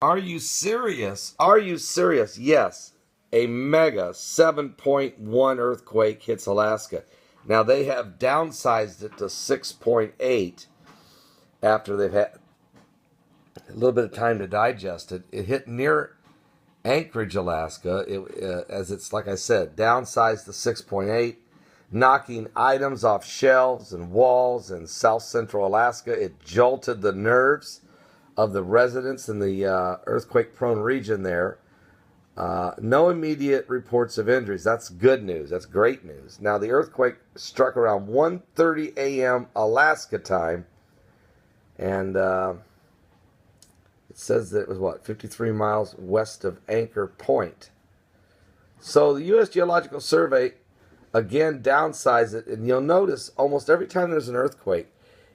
Are you serious? Are you serious? Yes. A mega 7.1 earthquake hits Alaska. Now they have downsized it to 6.8 after they've had a little bit of time to digest it. It hit near Anchorage, Alaska. As it's, like I said, downsized to 6.8, knocking items off shelves and walls in south central Alaska. It jolted the nerves of the residents in the earthquake-prone region there. No immediate reports of injuries. That's good news. That's great news. Now, the earthquake struck around 1:30 a.m. Alaska time, and it says that it was, 53 miles west of Anchor Point. So the U.S. Geological Survey, again, downsized it, and you'll notice almost every time there's an earthquake,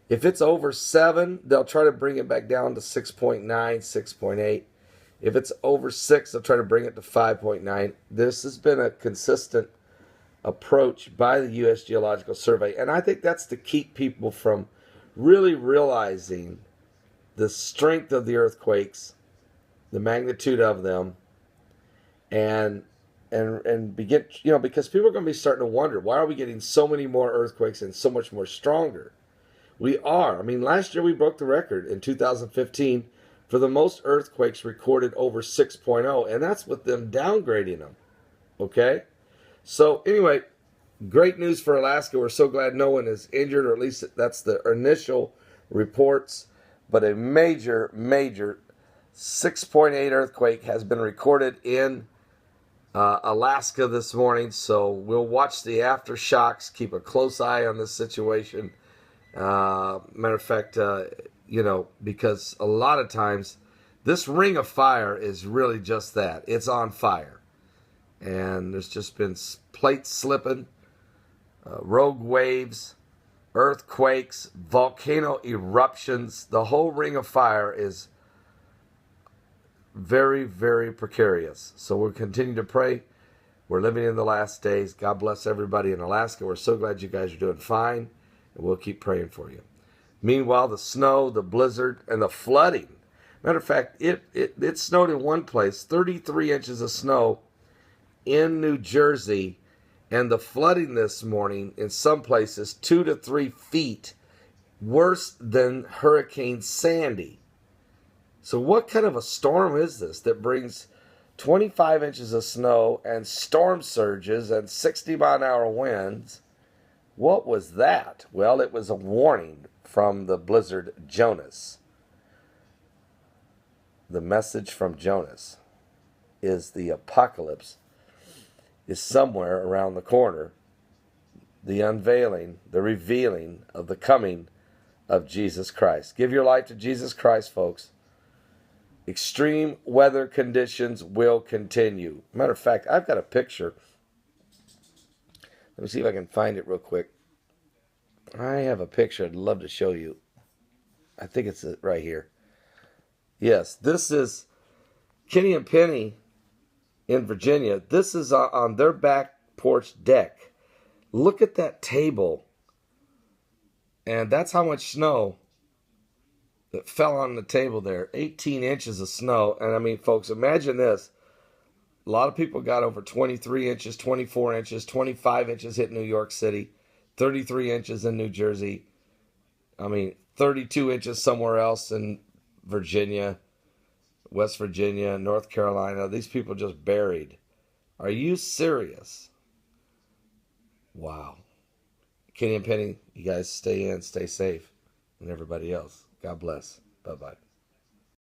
if it's over 7, they'll try to bring it back down to 6.9, 6.8. If it's over 6, they'll try to bring it to 5.9. This has been a consistent approach by the U.S. Geological Survey, and I think that's to keep people from really realizing the strength of the earthquakes, the magnitude of them, and begin, because people are going to be starting to wonder, why are we getting so many more earthquakes and so much more stronger? We are. I mean, last year we broke the record in 2015 for the most earthquakes recorded over 6.0, and that's with them downgrading them. Okay? So, anyway, great news for Alaska. We're so glad no one is injured, or at least that's the initial reports. But a major, major 6.8 earthquake has been recorded in Alaska this morning, so we'll watch the aftershocks, keep a close eye on this situation. Matter of fact, because a lot of times this ring of fire is really just that. It's on fire. And there's just been plates slipping, rogue waves, earthquakes, volcano eruptions. The whole ring of fire is very, very precarious. So we'll continue to pray. We're living in the last days. God bless everybody in Alaska. We're so glad you guys are doing fine. And we'll keep praying for you. Meanwhile, the snow, the blizzard, and the flooding. Matter of fact, it snowed in one place, 33 inches of snow in New Jersey. And the flooding this morning in some places, 2 to 3 feet, worse than Hurricane Sandy. So what kind of a storm is this that brings 25 inches of snow and storm surges and 60-mile-an-hour winds? What was that? Well, it was a warning from the blizzard Jonas. The message from Jonas is the apocalypse is somewhere around the corner. The unveiling, the revealing of the coming of Jesus Christ. Give your life to Jesus Christ, folks. Extreme weather conditions will continue. Matter of fact, I've got a picture. Let me see if I can find it real quick. I have a picture I'd love to show you. I think it's right here. Yes, this is Kenny and Penny in Virginia. This is on their back porch deck. Look at that table. And that's how much snow that fell on the table there. 18 inches of snow. And I mean, folks, imagine this. A lot of people got over 23 inches, 24 inches, 25 inches hit New York City, 33 inches in New Jersey. 32 inches somewhere else in Virginia, West Virginia, North Carolina. These people just buried. Are you serious? Wow. Kenny and Penny, you guys stay in, stay safe, and everybody else. God bless. Bye-bye.